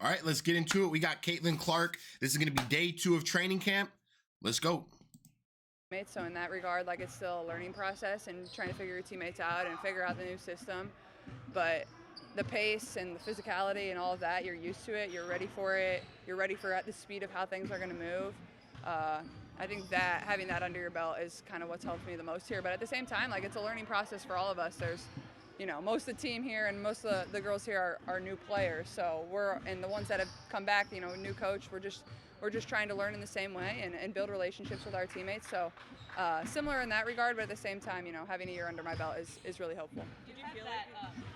All right, let's get into it. We got Caitlin Clark. This is going to be day 2 of training camp. Let's go. So in that regard, like, it's still a learning process and trying to figure your teammates out and figure out the new system. But the pace and the physicality and all of that, you're used to it. You're ready for it. You're ready for at the speed of how things are going to move. I think that having that under your belt is kind of what's helped me the most here. But at the same time, like, it's a learning process for all of us. There's, most of the team here and most of the girls here are new players. So and the ones that have come back, new coach, we're just trying to learn in the same way and build relationships with our teammates. So similar in that regard, but at the same time, having a year under my belt is really helpful. Did you feel that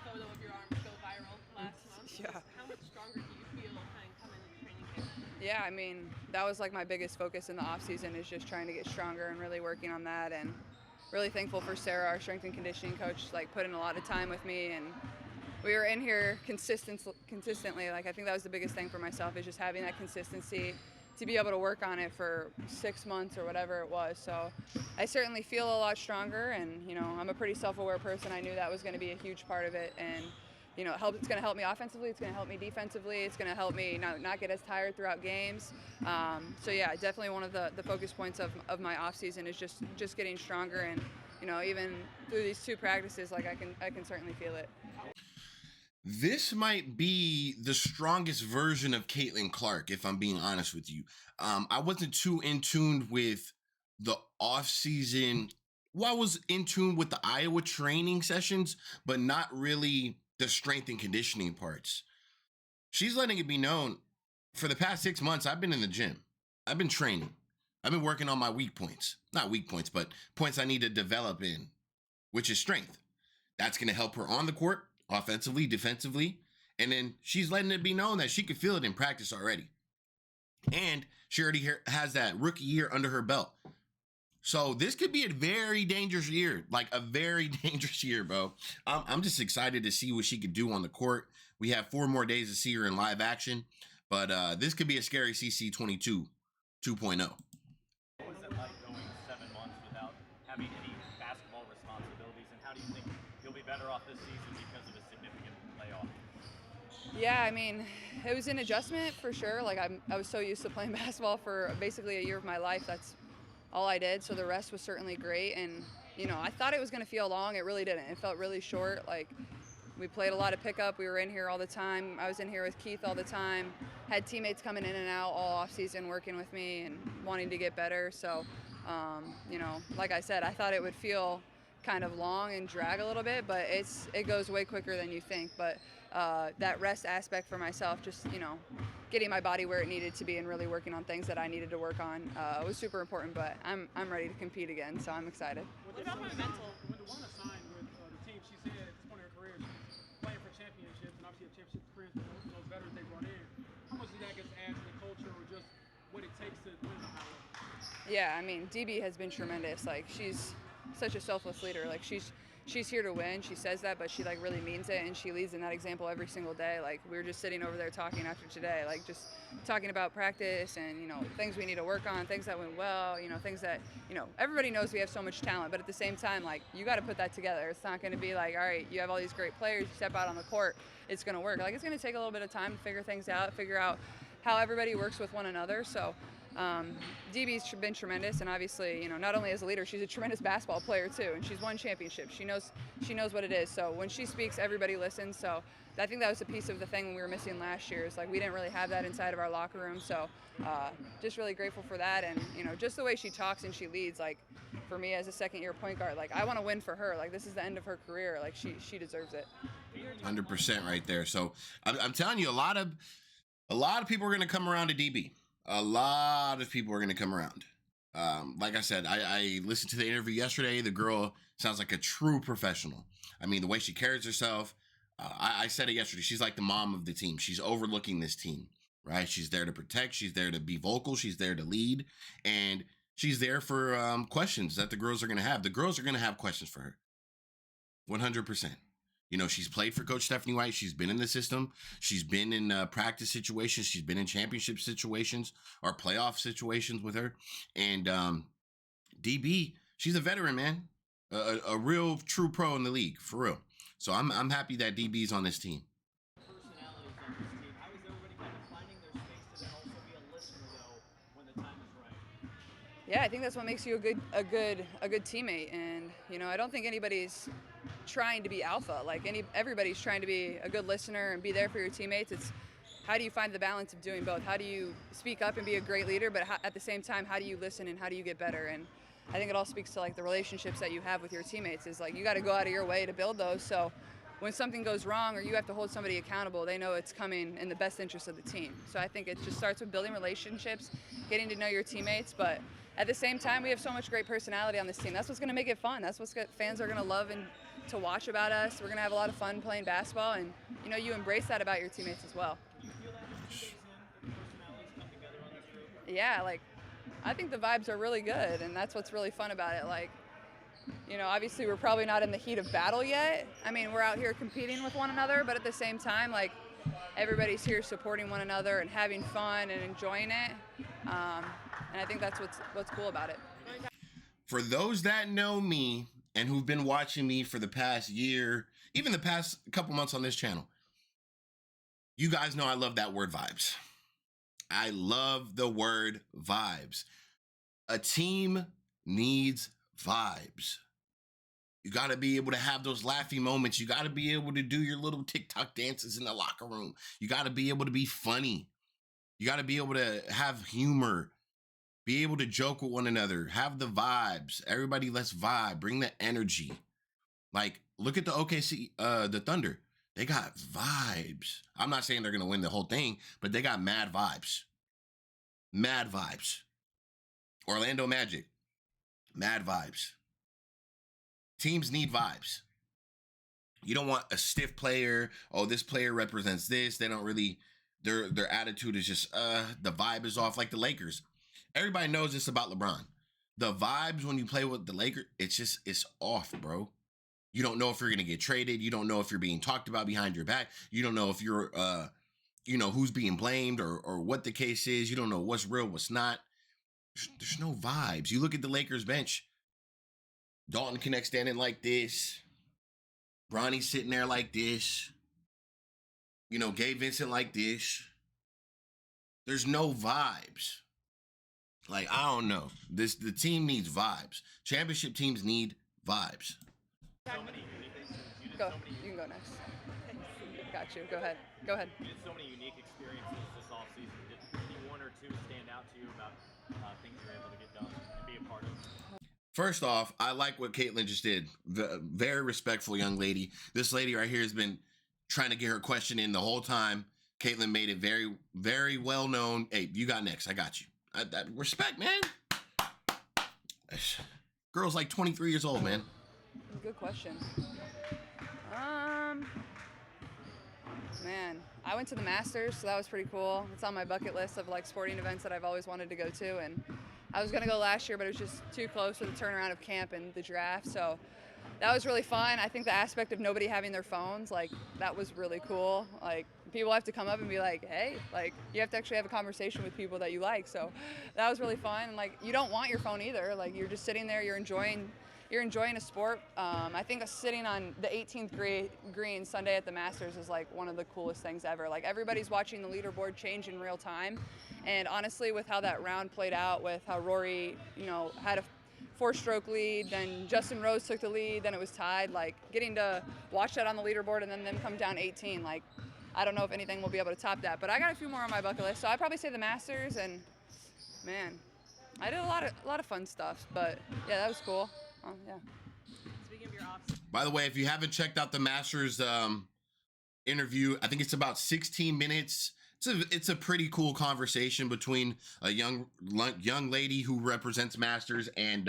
photo of your arm go viral last month? Yeah. How much stronger do you feel kind of coming into training camp? Yeah, I mean, that was like my biggest focus in the offseason, is just trying to get stronger and really working on that. And really thankful for Sarah, our strength and conditioning coach, like, put in a lot of time with me. And we were in here consistently. Like, I think that was the biggest thing for myself, is just having that consistency to be able to work on it for 6 months or whatever it was. So I certainly feel a lot stronger, and I'm a pretty self-aware person. I knew that was going to be a huge part of it, and it's going to help me offensively, it's going to help me defensively, it's going to help me not get as tired throughout games. So yeah, definitely one of the focus points of my off season is just getting stronger, and even through these 2 practices, like, I can certainly feel it. This might be the strongest version of Caitlin Clark, if I'm being honest with you. I wasn't too in tune with the off-season. Well, I was in tune with the Iowa training sessions, but not really the strength and conditioning parts. She's letting it be known, for the past 6 months, I've been in the gym. I've been training. I've been working on my weak points. Not weak points, but points I need to develop in, which is strength. That's going to help her on the court, offensively, defensively. And then she's letting it be known that she could feel it in practice already. And she already has that rookie year under her belt. So this could be a very dangerous year, like a very dangerous year, bro. I'm just excited to see what she could do on the court. We have 4 more days to see her in live action, but this could be a scary CC22 2.0. What was it like going 7 months without having any basketball responsibilities, and how do you think you'll be better off this season because of a significant layoff? Yeah, I mean, it was an adjustment for sure. Like, I was so used to playing basketball for basically a year of my life. That's all I did. So the rest was certainly great. And, I thought it was going to feel long. It really didn't. It felt really short. Like, we played a lot of pickup. We were in here all the time. I was in here with Keith all the time. Had teammates coming in and out all off season working with me and wanting to get better. So, like I said, I thought it would feel kind of long and drag a little bit, but it goes way quicker than you think. But that rest aspect for myself, just getting my body where it needed to be and really working on things that I needed to work on was super important. But I'm ready to compete again, so I'm excited. What about my mental? When DeWanna signed with the team, she said at this point in her career she's playing for championships, and obviously a championship experience with those veterans they brought in. How much does that just add to the culture, or just what it takes to win the high level? Yeah, I mean, DB has been tremendous. Like, she's such a selfless leader. Like, she's here to win. She says that, but she, like, really means it, and she leads in that example every single day. Like, we were just sitting over there talking after today, like, just talking about practice and things we need to work on, things that went well, things that everybody knows we have so much talent, but at the same time, like, you got to put that together. It's not going to be like, all right, you have all these great players, you step out on the court, it's going to work. Like, it's going to take a little bit of time to figure things out, figure out how everybody works with one another. So DB's been tremendous, and obviously, not only as a leader, she's a tremendous basketball player too, and she's won championships. She knows what it is. So when she speaks, everybody listens. So I think that was a piece of the thing we were missing last year. Is like, we didn't really have that inside of our locker room. So just really grateful for that, and just the way she talks and she leads. Like, for me as a second-year point guard, like, I want to win for her. Like, this is the end of her career. Like, she deserves it. 100% right there. So I'm telling you, a lot of people are going to come around to DB. A lot of people are going to come around. Like I said, I listened to the interview yesterday. The girl sounds like a true professional. I mean, the way she carries herself, I said it yesterday. She's like the mom of the team. She's overlooking this team, right? She's there to protect. She's there to be vocal. She's there to lead. And she's there for questions that the girls are going to have. The girls are going to have questions for her. 100%. She's played for Coach Stephanie White. She's been in the system. She's been in practice situations. She's been in championship situations or playoff situations with her. And DB, she's a veteran, man. A real true pro in the league, for real. So I'm happy that DB's on this team. Personalities on this team, how is everybody kind of Yeah, I think that's what makes you a good teammate. And you know, I don't think anybody's trying to be alpha. Like everybody's trying to be a good listener and be there for your teammates. It's how do you find the balance of doing both? How do you speak up and be a great leader, but at the same time, how do you listen and how do you get better? And I think it all speaks to like the relationships that you have with your teammates. Is like you got to go out of your way to build those. So when something goes wrong or you have to hold somebody accountable, they know it's coming in the best interest of the team. So I think it just starts with building relationships, getting to know your teammates, but at the same time, we have so much great personality on this team. That's what's going to make it fun. That's what fans are going to love and to watch about us. We're going to have a lot of fun playing basketball, and you know, you embrace that about your teammates as well. Do you feel that just 2 days in, the personalities come together on this group? Yeah, like I think the vibes are really good, and that's what's really fun about it. Like, you know, obviously we're probably not in the heat of battle yet. I mean, we're out here competing with one another, but at the same time, like everybody's here supporting one another and having fun and enjoying it. And I think that's what's cool about it. For those that know me and who've been watching me for the past year, even the past couple months on this channel, you guys know I love that word vibes. I love the word vibes. A team needs vibes. You got to be able to have those laughing moments. You got to be able to do your little TikTok dances in the locker room. You got to be able to be funny. You got to be able to have humor, be able to joke with one another, have the vibes. Everybody, let's vibe, bring the energy. Like, look at the OKC, the Thunder. They got vibes. I'm not saying they're going to win the whole thing, but they got mad vibes. Mad vibes. Orlando Magic, mad vibes. Teams need vibes. You don't want a stiff player. Oh, this player represents this. They don't really, their attitude is just, the vibe is off, like the Lakers. Everybody knows this about LeBron. The vibes when you play with the Lakers, it's off, bro. You don't know if you're going to get traded. You don't know if you're being talked about behind your back. You don't know if you're, you know, who's being blamed or what the case is. You don't know what's real, what's not. There's no vibes. You look at the Lakers bench. Dalton Connect standing like this. Bronny's sitting there like this. You know, Gabe Vincent like this. There's no vibes. Like, I don't know. The team needs vibes. Championship teams need vibes. So many unique experiences. Go. You can go next. Got you. Go ahead. Go ahead. You did so many unique experiences this offseason. Did any one or two stand out to you about things you were able to get done and be a part of? First off, I like what Caitlin just did. Very respectful young lady. This lady right here has been trying to get her question in the whole time. Caitlin made it very, very well known. Hey, you got next. I got you. Respect, man. Girl's like 23 years old, man. Good question. Man, I went to the Masters, so that was pretty cool. It's on my bucket list of like sporting events that I've always wanted to go to, and I was gonna go last year, but it was just too close with the turnaround of camp and the draft, so that was really fun. I think the aspect of nobody having their phones, like, that was really cool. Like, people have to come up and be like, hey, like, you have to actually have a conversation with people that you like, so that was really fun. And like, you don't want your phone either. Like, you're just sitting there, you're enjoying a sport. I think sitting on the 18th green Sunday at the Masters is like one of the coolest things ever. Like, everybody's watching the leaderboard change in real time. And honestly, with how that round played out, with how Rory, you know, had a 4-stroke lead, then Justin Rose took the lead, then it was tied, like getting to watch that on the leaderboard and then them come down 18, like, I don't know if anything will be able to top that. But I got a few more on my bucket list. So I'd probably say the Masters, and man, I did a lot of fun stuff, but yeah, that was cool. Yeah. Speaking of your off, By the way, if you haven't checked out the Masters interview, I think it's about 16 minutes. It's a pretty cool conversation between a young lady who represents Masters and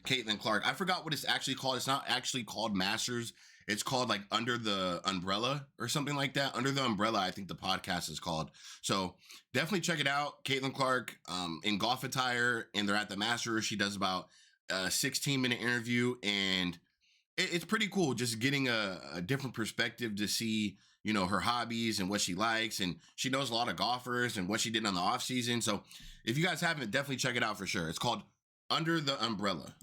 Caitlin Clark. I forgot what it's actually called. It's not actually called Masters. It's called like Under the Umbrella or something like that. Under the Umbrella, I think the podcast is called. So definitely check it out. Caitlin Clark in golf attire, and they're at the Masters. She does about a 16-minute interview, and it's pretty cool just getting a different perspective to see, you know, her hobbies and what she likes. And she knows a lot of golfers and what she did on the off season. So if you guys haven't, definitely check it out for sure. It's called Under the Umbrella.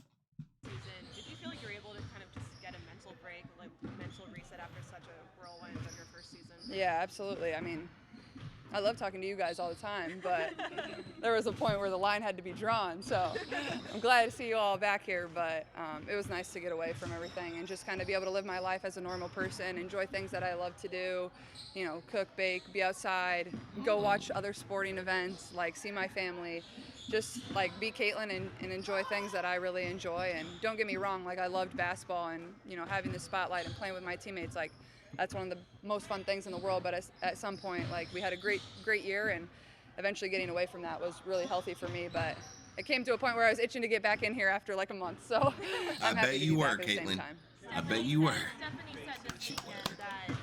season, did you feel like you were able to kind of just get a mental break, like mental reset after such a whirlwind of your first season? Yeah, absolutely. I mean, I love talking to you guys all the time, but there was a point where the line had to be drawn. So I'm glad to see you all back here, but it was nice to get away from everything and just kind of be able to live my life as a normal person, enjoy things that I love to do, you know, cook, bake, be outside, go watch other sporting events, like see my family, just like be Caitlin and enjoy things that I really enjoy. And don't get me wrong, like I loved basketball and, you know, having the spotlight and playing with my teammates, like that's one of the most fun things in the world. But at some point, like we had a great year, and eventually getting away from that was really healthy for me. But it came to a point where I was itching to get back in here after like a month. So I'm happy bet to you be were, back at the same Caitlin. time. I bet you were. Stephanie said this weekend that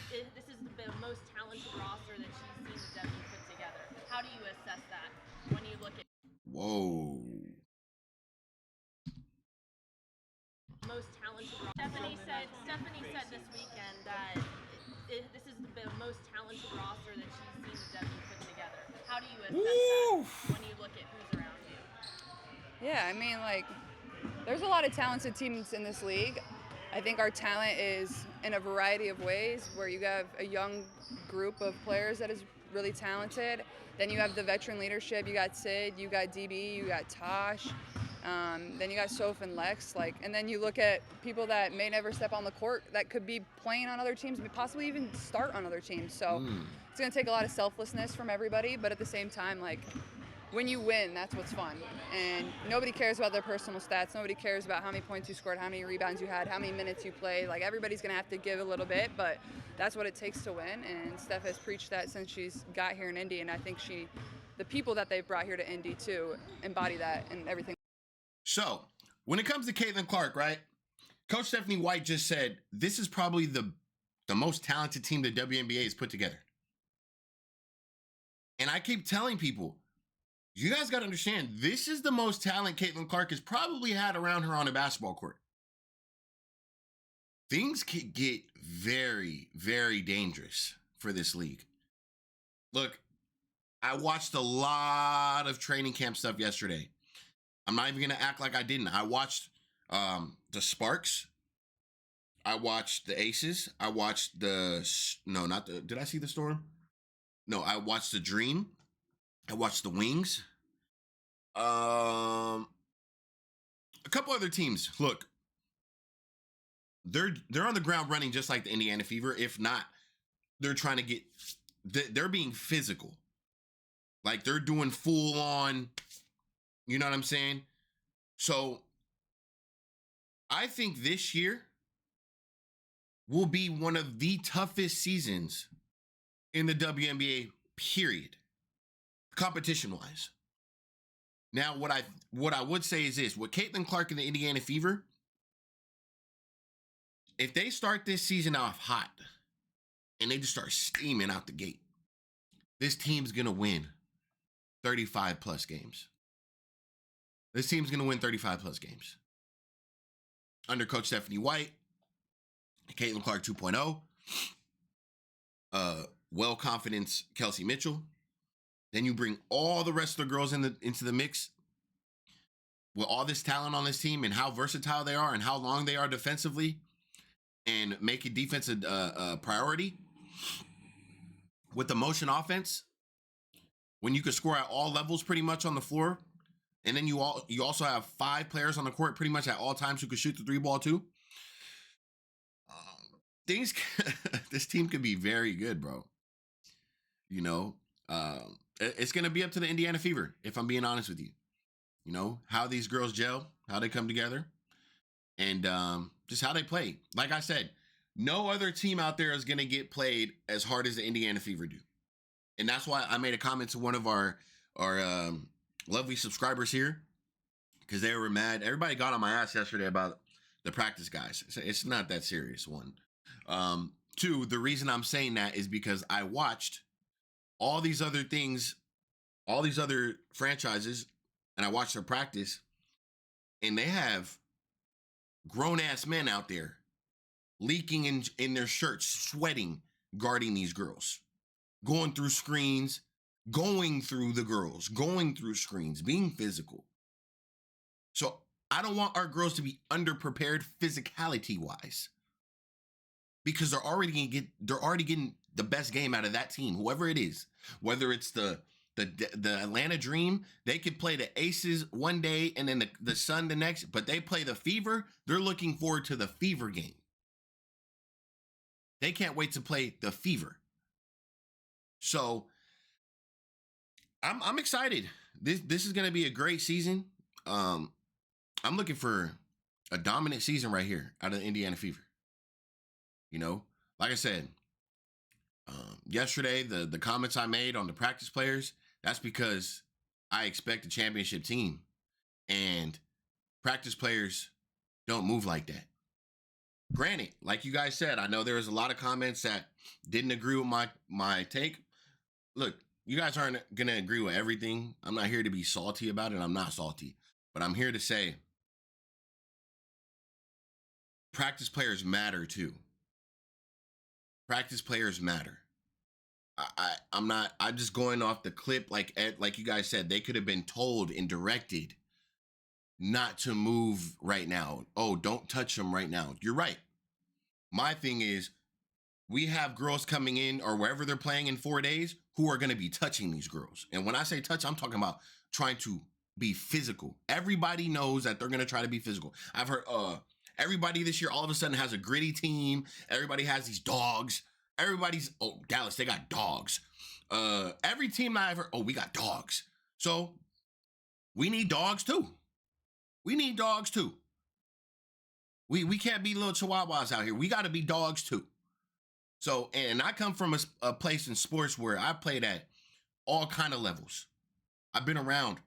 this is the most talented roster that she's seen the W put together. How do you assess that when you look at Whoa. most talented roster? Stephanie said this weekend that this is the most talented roster that she's seen the W put together. How do you assess that when you look at who's around you? Yeah, I mean, like, there's a lot of talented teams in this league. I think our talent is in a variety of ways, where you have a young group of players that is really talented. Then you have the veteran leadership. You got Sid, you got DB, you got Tosh. Then you got Soph and Lex. And then you look at people that may never step on the court that could be playing on other teams, possibly even start on other teams. So it's going to take a lot of selflessness from everybody, but at the same time, like, when you win, that's what's fun. And nobody cares about their personal stats. Nobody cares about how many points you scored, how many rebounds you had, how many minutes you played. Like, everybody's going to have to give a little bit, but that's what it takes to win. And Steph has preached that since she's got here in Indy, and I think the people that they've brought here to Indy, too, embody that and everything. So, when it comes to Caitlin Clark, right? Coach Stephanie White just said this is probably the most talented team the WNBA has put together. And I keep telling people, you guys got to understand, this is the most talent Caitlin Clark has probably had around her on a basketball court. Things could get very, very dangerous for this league. Look, I watched a lot of training camp stuff yesterday. I'm not even going to act like I didn't. I watched the Sparks. I watched the Aces. I watched did I see the Storm? No, I watched the Dream. I watched the Wings. A couple other teams. Look, they're on the ground running just like the Indiana Fever. If not, they're trying to they're being physical. Like, they're doing full on, you know what I'm saying? So I think this year will be one of the toughest seasons in the WNBA, period, competition-wise. Now, what I would say is this: with Caitlin Clark and the Indiana Fever, if they start this season off hot and they just start steaming out the gate, this team's gonna win 35 plus games. This team's gonna win 35 plus games under Coach Stephanie White, Caitlin Clark 2.0, well confidence Kelsey Mitchell. Then you bring all the rest of the girls into the mix with all this talent on this team and how versatile they are and how long they are defensively, and make a defense a priority with the motion offense, when you can score at all levels pretty much on the floor. And then you also have 5 players on the court pretty much at all times who can shoot the 3-ball too. This team could be very good, bro. You know, it's going to be up to the Indiana Fever, if I'm being honest with you. You know, how these girls gel, how they come together, and just how they play. Like I said, no other team out there is going to get played as hard as the Indiana Fever do. And that's why I made a comment to one of our lovely subscribers here, because they were mad. Everybody got on my ass yesterday about the practice guys. It's not that serious, one. 2, the reason I'm saying that is because I watched all these other things, all these other franchises, and I watched their practice, and they have grown-ass men out there leaking in their shirts, sweating, guarding these girls, going through screens, going through the girls, going through screens, being physical. So I don't want our girls to be underprepared physicality-wise, because they're already getting the best game out of that team, whoever it is. Whether it's the Atlanta Dream, they could play the Aces one day and then the Sun the next, but they play the Fever. They're looking forward to the Fever game. They can't wait to play the Fever. So I'm excited. This is going to be a great season. I'm looking for a dominant season right here out of the Indiana Fever. You know, like I said, yesterday, the comments I made on the practice players, that's because I expect a championship team. And practice players don't move like that. Granted, like you guys said, I know there was a lot of comments that didn't agree with my take. Look, you guys aren't going to agree with everything. I'm not here to be salty about it. I'm not salty. But I'm here to say practice players matter too. Practice players matter. I'm just going off the clip like you guys said. They could have been told and directed not to move right now. Oh, don't touch them right now. You're right. My thing is, we have girls coming in or wherever they're playing in 4 days who are going to be touching these girls. And when I say touch, I'm talking about trying to be physical. Everybody knows that they're going to try to be physical. I've heard everybody this year all of a sudden has a gritty team. Everybody has these dogs. Dallas, they got dogs. Every team I ever, we got dogs. So we need dogs too. We need dogs too. We can't be little chihuahuas out here. We got to be dogs too. So, and I come from a place in sports where I played at all kind of levels. I've been around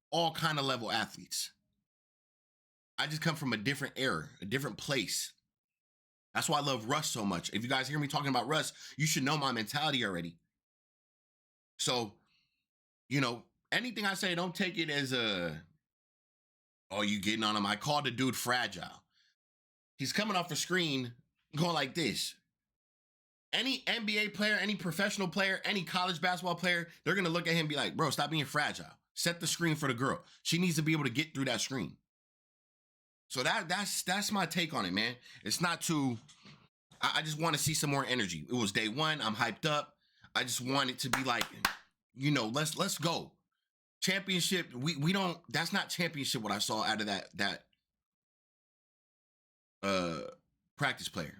all kind of level athletes. I just come from a different era, a different place. That's why I love Russ so much. If you guys hear me talking about Russ, you should know my mentality already. So, you know, anything I say, don't take it as you getting on him. I called the dude fragile. He's coming off a screen going like this. Any NBA player, any professional player, any college basketball player, they're going to look at him and be like, bro, stop being fragile. Set the screen for the girl. She needs to be able to get through that screen. So that's my take on it, man. It's not too, I just want to see some more energy. It was day one. I'm hyped up. I just want it to be like, you know, let's go. Championship, we don't, that's not championship what I saw out of that practice player.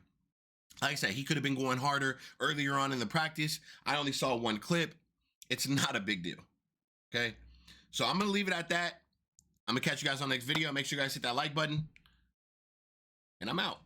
Like I said, he could have been going harder earlier on in the practice. I only saw one clip. It's not a big deal. Okay. So I'm going to leave it at that. I'm going to catch you guys on the next video. Make sure you guys hit that like button. And I'm out.